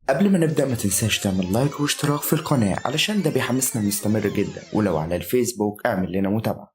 قبل ما نبدأ ما تنساش تعمل لايك واشتراك في القناة علشان ده بيحمسنا نستمر جدا، ولو على الفيسبوك اعمل لنا متابعة.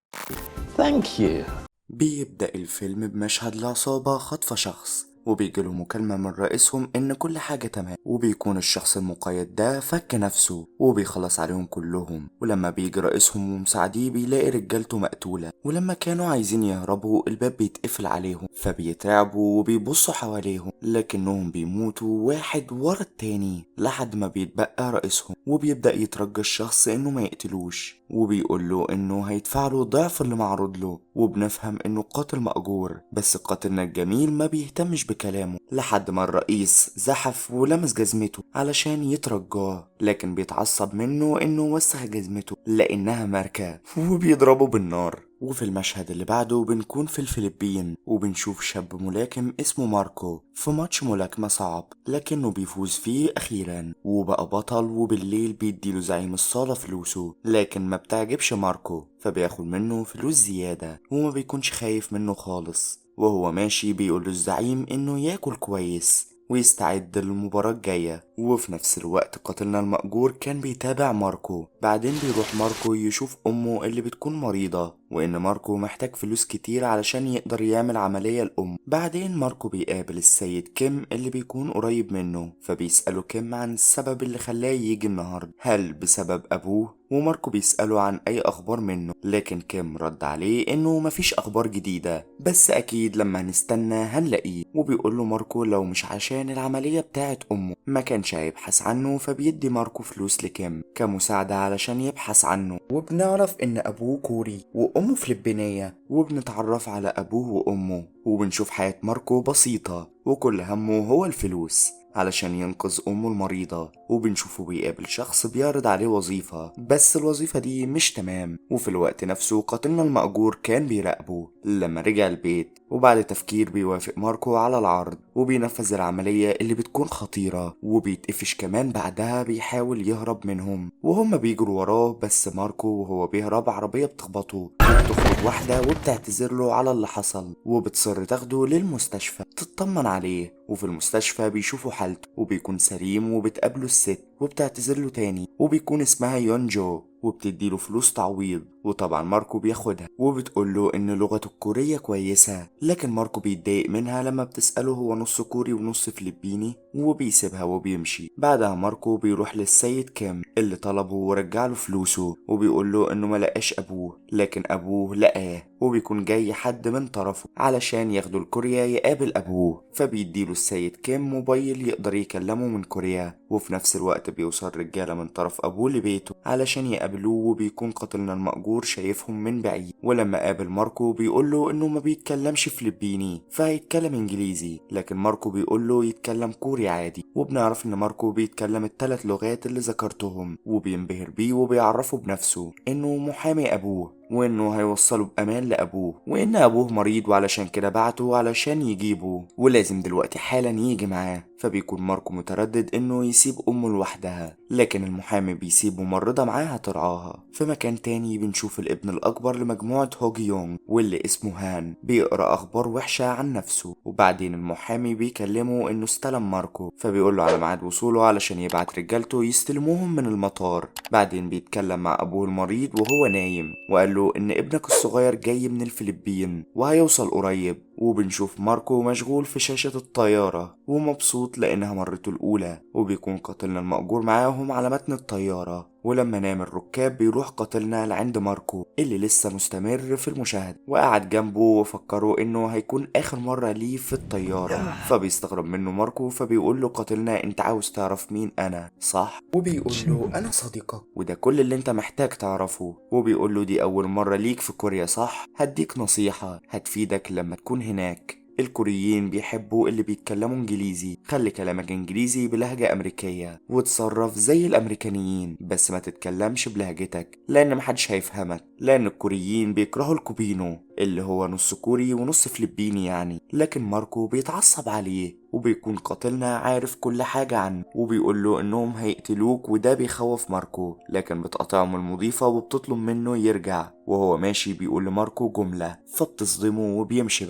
Thank you. بيبدأ الفيلم بمشهد العصابة خاطفة شخص وبيجيله مكالمة من رئيسهم إن كل حاجة تمام، وبيكون الشخص المقيد ده فك نفسه وبيخلص عليهم كلهم. ولما بيجي رئيسهم ومساعديه بيلاقي رجالته مقتولة، ولما كانوا عايزين يهربوا الباب بيتقفل عليهم فبيترعبوا وبيبصوا حواليهم لكنهم بيموتوا واحد ورا التاني لحد ما بيتبقى رئيسهم، وبيبدأ يترجى الشخص إنه ما يقتلوش وبيقول له إنه هيدفع له ضعف اللي معروض له. وبنفهم إنه قاتل مأجور، بس قاتلنا الجميل ما بيهتمش بكلامه لحد ما الرئيس زحف ولمس جزمته علشان يترجاه، لكن بيتعصب منه إنه وسخ جزمته لأنها ماركة وبيضربه بالنار. وفي المشهد اللي بعده بنكون في الفلبين وبنشوف شاب ملاكم اسمه ماركو في ماتش ملاكمة صعب لكنه بيفوز فيه أخيرا وبقى بطل، وبالليل بيديله زعيم الصالة فلوسه، لكن ما بتعجبش ماركو فبياخد منه فلوس زيادة وما بيكونش خايف منه خالص. وهو ماشي بيقوله الزعيم إنه ياكل كويس ويستعد للمباراة الجاية. وفي نفس الوقت قاتلنا المأجور كان بيتابع ماركو. بعدين بيروح ماركو يشوف أمه اللي بتكون مريضة وإن ماركو محتاج فلوس كتير علشان يقدر يعمل عملية لأمه. بعدين ماركو بيقابل السيد كيم اللي بيكون قريب منه فبيسأله كيم عن السبب اللي خلاه يجي النهاردة، هل بسبب أبوه؟ وماركو بيسأله عن أي أخبار منه، لكن كيم رد عليه إنه مفيش أخبار جديدة بس أكيد لما هنستنى هنلاقيه. وبيقوله ماركو لو مش عشان العملية بتاعت أمه ما كانش هيبحث عنه، فبيدي ماركو فلوس لكيم كمساعدة علشان يبحث عنه. وبنعرف إن أبوه كوري وأمه فلبينية، وبنتعرف على أبوه وأمه وبنشوف حياة ماركو بسيطة وكل همه هو الفلوس علشان ينقذ أمه المريضة. وبنشوفه بيقابل شخص بيعرض عليه وظيفة بس الوظيفة دي مش تمام، وفي الوقت نفسه قاتلنا المأجور كان بيراقبه لما رجع البيت، وبعد تفكير بيوافق ماركو على العرض وبينفذ العملية اللي بتكون خطيرة، وبيتقفش كمان بعدها بيحاول يهرب منهم وهم بيجروا وراه. بس ماركو وهو بيهرب عربية بتخبطه وبتخرج واحدة وبتعتذر له على اللي حصل وبتصر تاخده للمستشفى تطمن عليه. وفي المستشفى بيشوفوا حالته وبيكون سليم، وبتقابله الست وبتعتذر له تاني وبيكون اسمها يونجو وبتديله فلوس تعويض. وطبعا ماركو بياخدها وبتقوله ان لغته الكورية كويسة، لكن ماركو بيتضايق منها لما بتسأله هو نص كوري ونص فلبيني وبيسيبها وبيمشي. بعدها ماركو بيروح للسيد كيم اللي طلبه ورجع له فلوسه وبيقوله انه ملقاش ابوه، لكن ابوه لقاه وبيكون جاي حد من طرفه علشان ياخده لكوريا يقابل ابوه، فبيديله السيد كيم موبايل يقدر يكلمه من كوريا. وفي نفس الوقت بيوصل رجالة من طرف ابوه لبيته علشان يقابلوه، وبيكون قاتلنا المأجور شايفهم من بعيد. ولما قابل ماركو بيقوله انه ما بيتكلمش فلبيني فهيتكلم انجليزي، لكن ماركو بيقوله يتكلم كوري عادي. وبنعرف ان ماركو بيتكلم الثلاث لغات اللي ذكرتهم وبينبهر بيه وبيعرفه بنفسه انه محامي ابوه وانه هيوصله بامان لابوه، وان ابوه مريض وعلشان كده بعته علشان يجيبه ولازم دلوقتي حالا يجي معاه. فبيكون ماركو متردد انه يسيب امه لوحدها، لكن المحامي بيسيب ممرضة معاها ترعاها. في مكان تاني بنشوف الابن الاكبر لمجموعة هوجي يونغ واللي اسمه هان بيقرا اخبار وحشة عن نفسه، وبعدين المحامي بيكلمه انه استلم ماركو فبيقوله على ميعاد وصوله علشان يبعت رجالته يستلموهم من المطار. بعدين بيتكلم مع ابوه المريض وهو نايم وقال له ان ابنك الصغير جاي من الفلبين وهيوصل قريب. وبنشوف ماركو مشغول في شاشة الطيارة ومبسوط لأنها مرته الأولى، وبيكون قاتلنا المأجور معاهم على متن الطيارة. ولما نام الركاب بيروح قاتلنا لعند ماركو اللي لسه مستمر في المشاهدة وقعد جنبه وفكروا انه هيكون اخر مرة ليه في الطيارة، فبيستغرب منه ماركو فبيقول له قاتلنا انت عاوز تعرف مين انا صح؟ وبيقول له انا صديقك وده كل اللي انت محتاج تعرفه. وبيقول له دي اول مرة ليك في كوريا صح؟ هديك نصيحة هتفيدك لما تكون هناك. الكوريين بيحبوا اللي بيتكلموا انجليزي، خلي كلامك انجليزي بلهجة امريكية وتصرف زي الامريكانيين بس ما تتكلمش بلهجتك لان محدش هيفهمك، لان الكوريين بيكرهوا الكوبينو اللي هو نص كوري ونص فلبيني يعني. لكن ماركو بيتعصب عليه وبيكون قاتلنا عارف كل حاجة عنه وبيقول له انهم هيقتلوك، وده بيخوف ماركو، لكن بتقطعهم المضيفة وبتطلب منه يرجع. وهو ماشي بيقول لماركو جملة فبتصدمه وبيمشي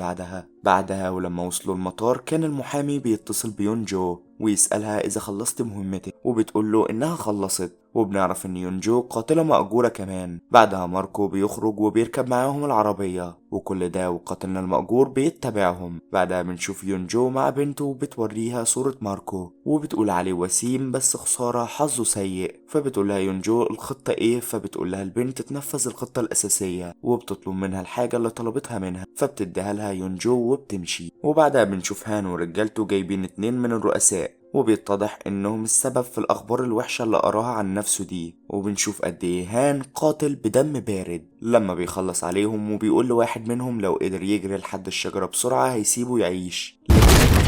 بعدها ولما وصلوا المطار كان المحامي بيتصل بيونجو ويسألها إذا خلصت مهمتك، وبتقول له إنها خلصت. وبنعرف إن يونجو قاتلة مأجورة كمان. بعدها ماركو بيخرج وبيركب معاهم العربية، وكل ده وقاتلنا المأجور بيتبعهم. بعدها بنشوف يونجو مع بنته وبتوريها صورة ماركو، وبتقول عليه وسيم بس خسارة حظه سيء. فبتقولها يونجو الخطة ايه، فبتقولها البنت تنفذ الخطة الأساسية، وبتطلب منها الحاجة اللي طلبتها منها، فبتديها لها يونجو وبتمشي. وبعدها بنشوف هان ورجالته جايبين 2 من الرؤساء، وبيتضح انهم السبب في الاخبار الوحشة اللي قراها عن نفسه دي. وبنشوف قد ايه هان قاتل بدم بارد لما بيخلص عليهم، وبيقول لواحد منهم لو قدر يجري لحد الشجرة بسرعة هيسيبه يعيش،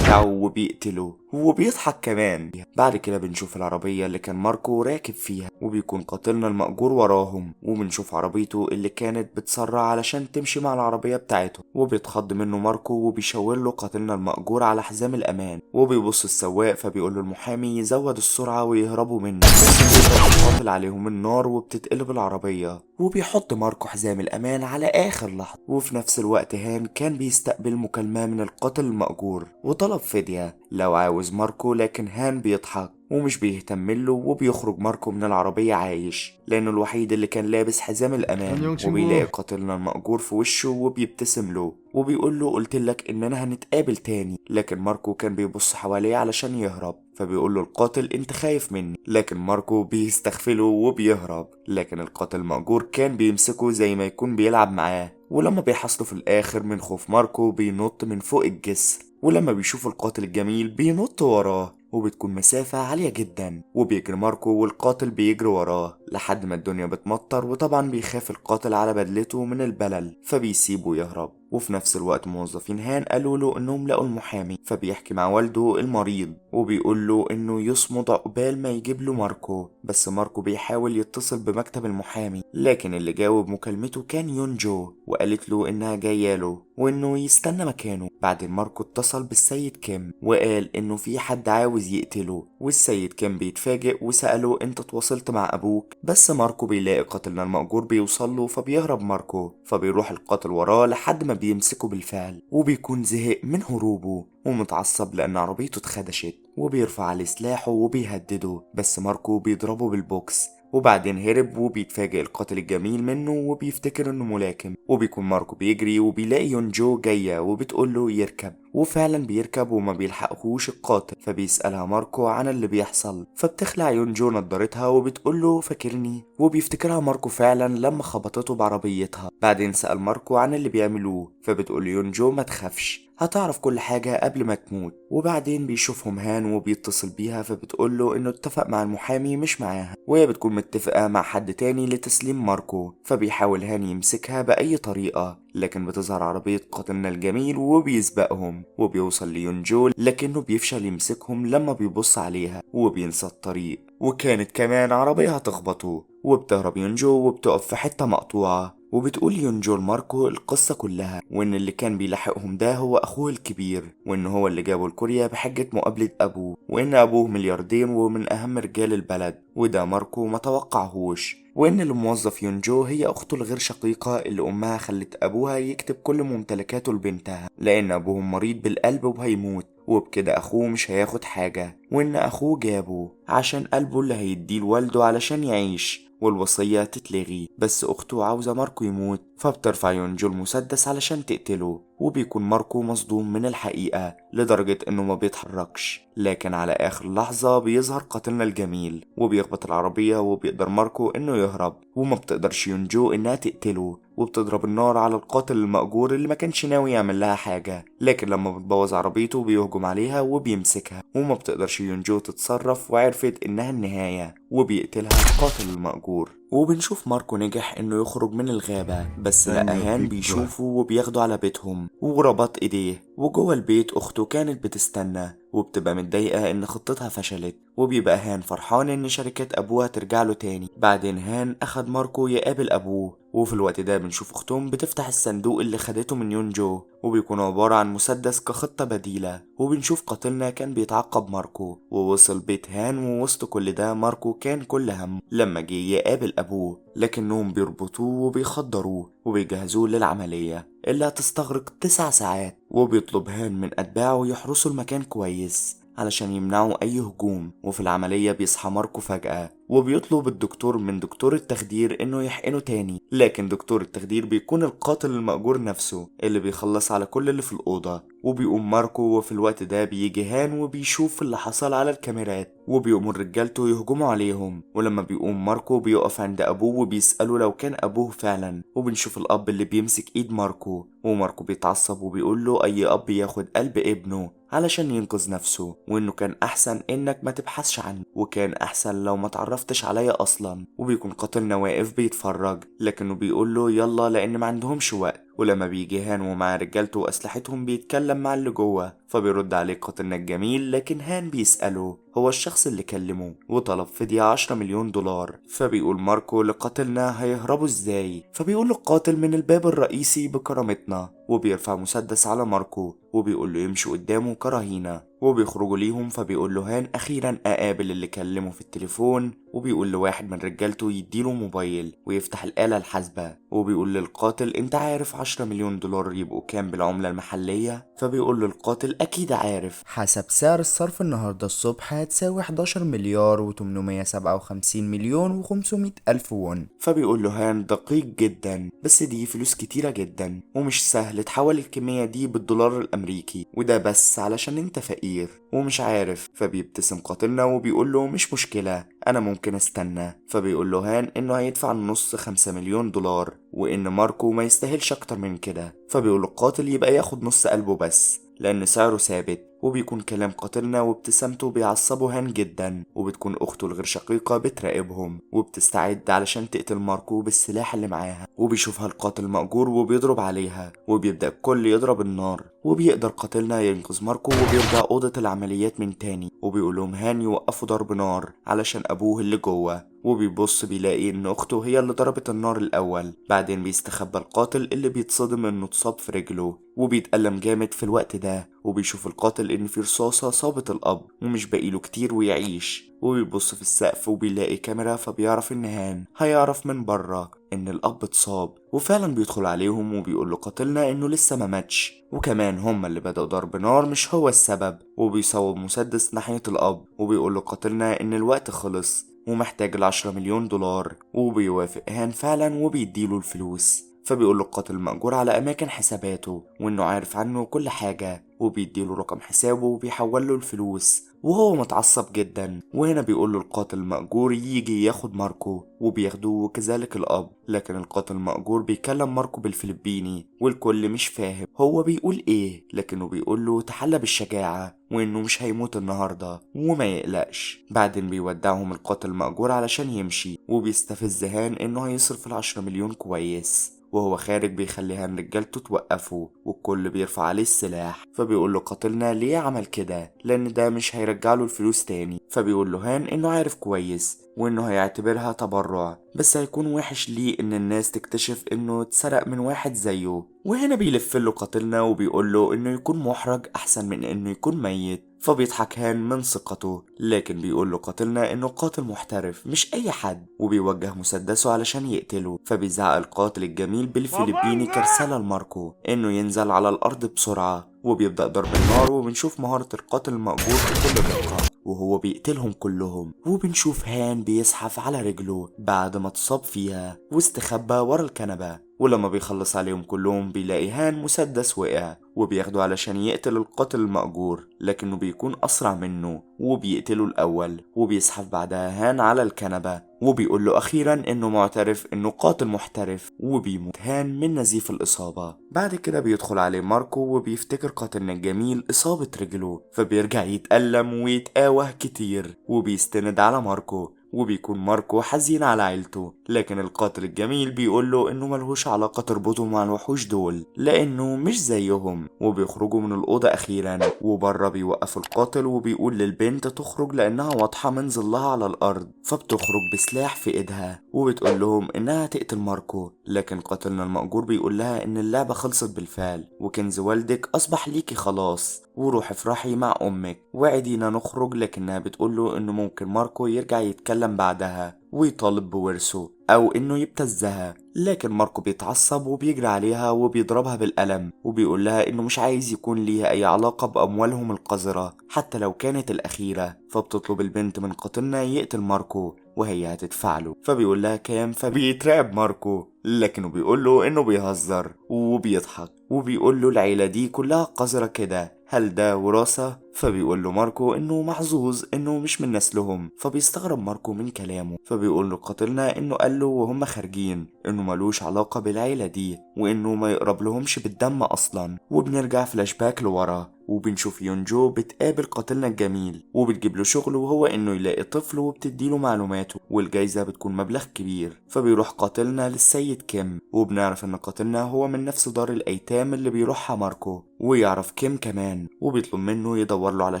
بتاعه وبيقتله وبيضحك كمان. بعد كده بنشوف العربية اللي كان ماركو راكب فيها، وبيكون قاتلنا المأجور وراهم. وبنشوف عربيته اللي كانت بتسرع علشان تمشي مع العربية بتاعته، وبيتخض منه ماركو وبيشاور له قاتلنا المأجور على حزام الأمان. وبيبص السواق فبيقول له المحامي يزود السرعة ويهربوا منه، بس بيفضل قاتل عليهم النار وبتتقلب العربية. وبيحط ماركو حزام الأمان على آخر لحظة. وفي نفس الوقت هان كان بيستقبل مكالمة من القاتل المأجور وطلب فدية لو عاوز ماركو، لكن هان بيضحك ومش بيهتمله. وبيخرج ماركو من العربية عايش لأنه الوحيد اللي كان لابس حزام الأمان. وبيلاقي قاتلنا المأجور في وشه وبيبتسم له وبيقول له قلتلك إننا هنتقابل تاني. لكن ماركو كان بيبص حواليه علشان يهرب، فبيقول له القاتل انت خايف مني، لكن ماركو بيستغفله وبيهرب. لكن القاتل المأجور كان بيمسكه زي ما يكون بيلعب معاه، ولما بيحصله في الآخر من خوف ماركو بينط من فوق الجسر. ولما بيشوف القاتل الجميل بينط وراه، وبتكون مسافة عالية جدا. وبيجري ماركو والقاتل بيجري وراه لحد ما الدنيا بتمطر، وطبعا بيخاف القاتل على بدلته من البلل فبيسيبه يهرب. وفي نفس الوقت موظفين هان قالوا له انهم لقوا المحامي، فبيحكي مع والده المريض وبيقول له انه يصمد عقبال ما يجيب له ماركو. بس ماركو بيحاول يتصل بمكتب المحامي، لكن اللي جاوب مكالمته كان يونجو، وقالت له انها جايه له وانه يستنى مكانه. بعدين ماركو اتصل بالسيد كيم وقال انه في حد عاوز يقتله، والسيد كيم بيتفاجئ وسأله انت تواصلت مع ابوك؟ بس ماركو بيلاقي قاتلنا المأجور بيوصل له فبيهرب ماركو، فبيروح القاتل وراه لحد ما بيمسكه بالفعل. وبيكون زهق من هروبه ومتعصب لان عربيته اتخدشت، وبيرفع عليه سلاحه وبيهدده، بس ماركو بيضربه بالبوكس. وبعدين هرب وبيتفاجئ القاتل الجميل منه وبيفتكر انه ملاكم. وبيكون ماركو بيجري وبيلاقي يونجو جاية وبتقول له يركب، وفعلا بيركب وما بيلحقهوش القاتل. فبيسألها ماركو عن اللي بيحصل، فبتخلع يونجو نضارتها وبتقول له فاكرني، وبيفتكرها ماركو فعلا لما خبطته بعربيتها. بعدين سأل ماركو عن اللي بيعملوه، فبتقول يونجو ما تخافش هتعرف كل حاجة قبل ما تموت. وبعدين بيشوفهم هان وبيتصل بيها، فبتقول له انه اتفق مع المحامي مش معاها، وهي بتكون متفقة مع حد تاني لتسليم ماركو. فبيحاول هان يمسكها بأي طريقة، لكن بتظهر عربية قاتلنا الجميل وبيسبقهم وبيوصل ليونجو، لكنه بيفشل يمسكهم لما بيبص عليها وبينسى الطريق. وكانت كمان عربية هتخبطه، وبتهرب يونجو وبتقف في حتة مقطوعة. وبتقول يونجو لماركو القصة كلها، وإن اللي كان بيلاحقهم ده هو أخوه الكبير، وإن هو اللي جابه لكوريا بحجة مقابلة أبوه، وإن أبوه ملياردير ومن أهم رجال البلد، وده ماركو ما توقعهوش. وإن الموظف يونجو هي أخته الغير شقيقة اللي أمها خلت أبوها يكتب كل ممتلكاته لبنتها، لأن أبوهم مريض بالقلب وهيموت، وبكده أخوه مش هياخد حاجة. وإن أخوه جابه عشان قلبه اللي هيديه لوالده علشان يعيش والوصية تتلغي، بس أخته عاوزة ماركو يموت، فبترفع يونجو المسدس علشان تقتله. وبيكون ماركو مصدوم من الحقيقة لدرجة انه ما بيتحركش، لكن على اخر لحظة بيظهر قاتلنا الجميل وبيخبط العربية، وبيقدر ماركو انه يهرب، وما بتقدرش يونجو انها تقتله، وبتضرب النار على القاتل المأجور اللي ما كانش ناوي يعمل لها حاجة. لكن لما بتبوظ عربيته بيهجم عليها وبيمسكها، وما بتقدرش يونجو تتصرف وعرفت انها النهاية، وبيقتلها القاتل المأجور. وبنشوف ماركو نجح انه يخرج من الغابة، بس لقى هان بيشوفه وبياخده على بيتهم وربط ايديه. وجوه البيت اخته كانت بتستنى وبتبقى متضايقة ان خطتها فشلت، وبيبقى هان فرحان ان شركة ابوها ترجع له تاني. بعدين هان اخد ماركو يقابل ابوه، وفي الوقت ده بنشوف اختهم بتفتح الصندوق اللي خدته من يونجو، وبيكون عبارة عن مسدس كخطة بديلة. وبنشوف قاتلنا كان بيتعقب ماركو ووصل بيت هان، ووسط كل ده ماركو كان كل هم لما جه يقابل ابوه، لكنهم بيربطوه وبيخدروه وبيجهزوه للعملية اللي هتستغرق 9 ساعات. وبيطلب هان من أتباعه يحرسوا المكان كويس علشان يمنعوا أي هجوم. وفي العملية بيصحى ماركو فجأة وبيطلب الدكتور من دكتور التخدير إنه يحقنه تاني، لكن دكتور التخدير بيكون القاتل المأجور نفسه اللي بيخلص على كل اللي في الأوضة. وبيقوم ماركو، وفي الوقت ده بيجي هان وبيشوف اللي حصل على الكاميرات وبيأمر رجالته يهجموا عليهم. ولما بيقوم ماركو بيقف عند أبوه وبيسأله لو كان أبوه فعلا، وبنشوف الأب اللي بيمسك إيد ماركو، وماركو بيتعصب وبيقول له أي أب ياخد قلب ابنه علشان ينقذ نفسه، وإنه كان أحسن إنك ما تبحثش عنه، وكان أحسن لو ما تعرفتش عليا أصلا. وبيكون قاتلنا واقف بيتفرج، لكنه بيقول له يلا لأن ما عندهمش وقت. ولما بيجي هان ومع رجالته وأسلحتهم بيتكلم مع اللي جوه، فبيرد عليه قاتلنا الجميل، لكن هان بيسأله هو الشخص اللي كلمه وطلب فدية 10 مليون دولار. فبيقول ماركو لقاتلنا هيهربوا ازاي، فبيقول القاتل من الباب الرئيسي بكرامتنا، وبيرفع مسدس على ماركو وبيقول له يمشي قدامه كرهينة. وبيخرجوا ليهم، فبيقول له هان أخيرا أقابل اللي كلمه في التليفون، وبيقول لواحد من رجالته يديله موبايل ويفتح الآلة الحاسبة، وبيقول للقاتل انت عارف 10 مليون دولار يبقوا كام بالعملة المحلية؟ فبيقول له القاتل أكيد عارف، حسب سعر الصرف النهاردة الصبح هتساوي 11 مليار و857 مليون و500 ألف وون. فبيقول له هان دقيق جدا، بس دي فلوس كتيرة جدا ومش سهل تحول الكمية دي بالدولار الأمريكي، وده بس علشان انت فقير ومش عارف. فبيبتسم قاتلنا وبيقول له مش مشكلة أنا ممكن استنى. فبيقول له هان إنه هيدفع النص 5 مليون دولار، وإن ماركو ما يستاهلش أكتر من كده. فبيقول القاتل يبقى ياخد نص قلبه بس لأن سعره ثابت. وبيكون كلام قاتلنا وابتسامته بيعصبوا هان جدا، وبتكون أخته الغير شقيقة بتراقبهم وبتستعد علشان تقتل ماركو بالسلاح اللي معاها. وبيشوفها القاتل مأجور وبيضرب عليها، وبيبدأ الكل يضرب النار، وبيقدر قاتلنا ينقذ ماركو وبيرجع أوضة العمليات من تاني. وبيقول لهم هان يوقفوا ضرب نار علشان أبوه اللي جوه، وبيبص بيلاقي ان اخته هي اللي ضربت النار الاول. بعدين بيستخبى القاتل اللي بيتصدم انه اتصاب في رجله وبيتألم جامد في الوقت ده. وبيشوف القاتل ان في رصاصة صابت الاب ومش باقيله كتير ويعيش. وبيبص في السقف وبيلاقي كاميرا، فبيعرف ان هان هيعرف من بره ان الاب اتصاب. وفعلا بيدخل عليهم وبيقول له قاتلنا انه لسه ما ماتش، وكمان هما اللي بدأوا ضرب نار مش هو السبب. وبيصوب مسدس ناحية الاب وبيقول له قاتلنا ان الوقت خلص ومحتاج ال10 مليون دولار. وبيوافق هان فعلا وبيديله الفلوس. فبيقول له القاتل مأجور على أماكن حساباته وإنه عارف عنه كل حاجة، وبيديله رقم حسابه وبيحول له الفلوس وهو متعصب جدا. وهنا بيقول له القاتل المأجور يجي ياخد ماركو وبياخدوه، وكذلك الأب. لكن القاتل المأجور بيكلم ماركو بالفلبيني والكل مش فاهم هو بيقول ايه، لكنه بيقول له تحلى بالشجاعة وانه مش هيموت النهاردة وما يقلقش. بعدين بيودعهم القاتل المأجور علشان يمشي، وبيستفز هان انه هيصرف ال10 مليون كويس. وهو خارج بيخلي هان رجالته توقفه والكل بيرفع عليه السلاح. فبيقول له قاتلنا ليه عمل كده لان ده مش هيرجعله الفلوس تاني. فبيقول له هان انه عارف كويس وانه هيعتبرها تبرع، بس هيكون وحش ليه ان الناس تكتشف انه اتسرق من واحد زيه. وهنا بيلف له قاتلنا وبيقول له انه يكون محرج احسن من انه يكون ميت. فبيضحك هان من ثقته، لكن بيقول له قاتلنا انه قاتل محترف مش اي حد، وبيوجه مسدسه علشان يقتله. فبيزعق القاتل الجميل بالفلبيني كرسالة لماركو انه ينزل على الارض بسرعة، وبيبدأ ضرب النار. وبنشوف مهارة القاتل المأجور بكل دقة وهو بيقتلهم كلهم. وبنشوف هان بيزحف على رجله بعد ما اتصاب فيها واستخبى ورا الكنبة. ولما بيخلص عليهم كلهم بيلاقي هان مسدس وقع وبياخده علشان يقتل القاتل المأجور، لكنه بيكون أسرع منه وبيقتله الأول. وبيزحف بعدها هان على الكنبة وبيقول له أخيرا إنه معترف إنه قاتل محترف، وبيموت هان من نزيف الإصابة. بعد كده بيدخل عليه ماركو وبيفتكر قاتلنا الجميل إصابة رجله، فبيرجع يتألم ويتآوه كتير وبيستند على ماركو. وبيكون ماركو حزين على عيلته، لكن القاتل الجميل بيقول له انه ملهوش علاقة تربطه مع الوحوش دول لانه مش زيهم. وبيخرجوا من الأوضة اخيرا، وبره بيوقف القاتل وبيقول للبنت تخرج لانها واضحة من ظلها على الارض. فبتخرج بسلاح في ايدها وبتقول لهم انها تقتل ماركو، لكن قاتلنا المأجور بيقول لها ان اللعبة خلصت بالفعل وكنز والدك اصبح ليكي خلاص، وروحي افرحي مع امك وعدينا نخرج. لكنها بتقول له انه ممكن ماركو يرجع يتكلم بعدها ويطالب بورثه. أو إنه يبتزها، لكن ماركو بيتعصب وبيجري عليها وبيضربها بالقلم وبيقول لها إنه مش عايز يكون ليها أي علاقة بأموالهم القذرة حتى لو كانت الأخيرة. فبتطلب البنت من قاتلنا يقتل ماركو وهي هتدفع له، فبيقول لها كام، فبيترعب ماركو لكنه بيقول له إنه بيهزر وبيضحك وبيقول له العيلة دي كلها قذرة كده، هل ده وراثة؟ فبيقول له ماركو انه محظوظ انه مش من نسلهم. فبيستغرب ماركو من كلامه، فبيقول له قاتلنا انه قال له وهم خارجين انه ملوش علاقة بالعيلة دي وانه ما يقرب لهمش بالدم اصلا. وبنرجع فلاش باك لورا وبنشوف يونجو بتقابل قاتلنا الجميل وبتجيب له شغل وهو انه يلاقي طفل وبتديله معلوماته والجايزة بتكون مبلغ كبير. فبيروح قاتلنا للسيد كيم وبنعرف ان قاتلنا هو من نفس دار الايتام اللي بيروحها ماركو، ويعرف كيم كمان وبيطلب منه يدور له على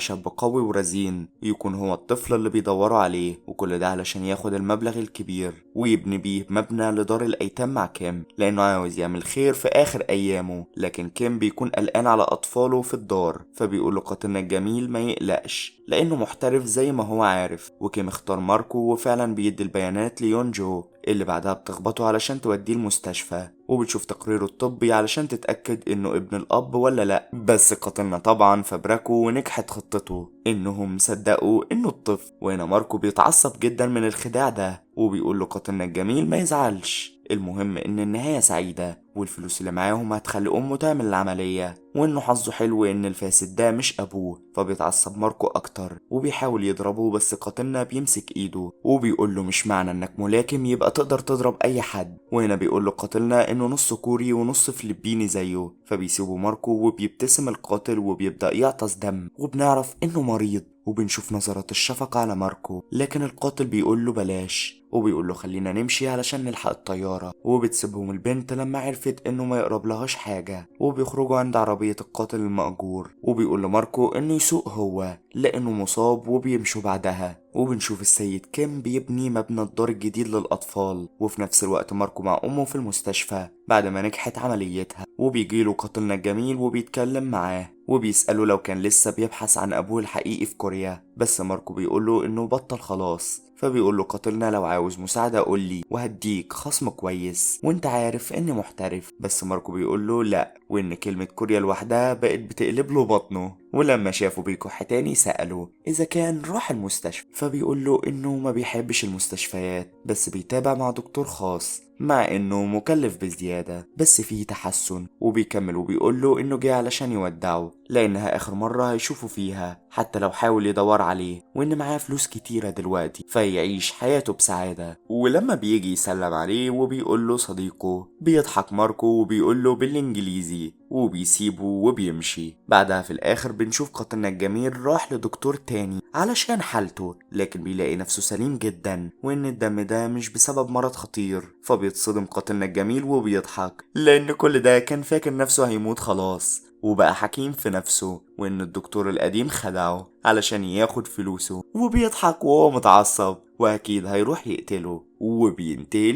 شاب قوي ورزين يكون هو الطفل اللي بيدوروا عليه، وكل ده علشان ياخد المبلغ الكبير ويبني بيه مبنى لدار الايتام مع كيم لانه عاوز يعمل خير في اخر ايامه. لكن كيم بيكون قلقان على اطفاله في الدار، فبيقول له قاتلنا الجميل ما يقلقش لانه محترف زي ما هو عارف. وكيم اختار ماركو وفعلا بيدي البيانات ليونجو اللي بعدها بتخبطه علشان توديه المستشفى وبتشوف تقريره الطبي علشان تتأكد انه ابن الاب ولا لا. بس قاتلنا طبعا فبركوا ونجحت خطته انهم صدقوا انه الطفل. وهنا ماركو بيتعصب جدا من الخداع ده وبيقول له قاتلنا الجميل ما يزعلش، المهم ان النهاية سعيدة والفلوس اللي معاهم هتخلي امه تعمل العملية وانه حظه حلو ان الفاسد ده مش ابوه. فبيتعصب ماركو اكتر وبيحاول يضربه بس قاتلنا بيمسك ايده وبيقول له مش معنى انك ملاكم يبقى تقدر تضرب اي حد. وهنا بيقول له قاتلنا انه نص كوري ونص فلبيني زيه، فبيسيبوا ماركو وبيبتسم القاتل وبيبدأ يعطس دم وبنعرف انه مريض وبنشوف نظرات الشفقة على ماركو. لكن القاتل بيقول له بلاش وبيقول له خلينا نمشي علشان نلحق الطيارة. وبتسيبهم البنت لما عرفت انه ما يقرب لهاش حاجة وبيخرجوا عند عربية القاتل المأجور وبيقول لماركو انه يسوق هو لانه مصاب وبيمشوا بعدها. وبنشوف السيد كيم بيبني مبنى الدار الجديد للأطفال وفي نفس الوقت ماركو مع أمه في المستشفى بعد ما نجحت عمليتها. وبيجيله قاتلنا الجميل وبيتكلم معاه وبيسأله لو كان لسه بيبحث عن أبوه الحقيقي في كوريا، بس ماركو بيقوله إنه بطل خلاص. فبيقول له قاتلنا لو عاوز مساعدة قولي وهديك خصم كويس وانت عارف اني محترف. بس ماركو بيقول له لا وان كلمة كوريا لوحدها بقت بتقلب له بطنه. ولما شافه بيكح تاني سأله اذا كان راح المستشفى، فبيقول له انه ما بيحبش المستشفيات بس بيتابع مع دكتور خاص مع انه مكلف بزيادة بس فيه تحسن. وبيكمل وبيقول له انه جه علشان يودعه لانها اخر مرة هيشوفه فيها حتى لو حاول يدور عليه وان معاه فلوس كتيرة دلوقتي فيعيش حياته بسعادة. ولما بيجي يسلم عليه وبيقول له صديقه بيضحك ماركو وبيقول له بالانجليزي وبيسيبه وبيمشي. بعدها في الاخر بنشوف قاتلنا الجميل راح لدكتور تاني علشان حالته لكن بيلاقي نفسه سليم جدا وان الدم ده مش بسبب مرض خطير. فبيتصدم قاتلنا الجميل وبيضحك لان كل ده كان فاكر نفسه هيموت خلاص وبقى حكيم في نفسه وان الدكتور القديم خدعه علشان ياخد فلوسه. وبيضحك وهو متعصب واكيد هيروح يقتله. وبينتهي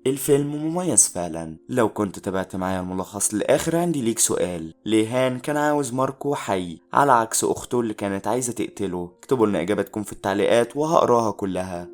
الفيلم مميز فعلا. لو كنت تابعت معايا الملخص للاخر عندي ليك سؤال، ليه هان كان عاوز ماركو حي على عكس اخته اللي كانت عايزة تقتله؟ اكتبوا لنا اجابتكم في التعليقات وهقراها كلها.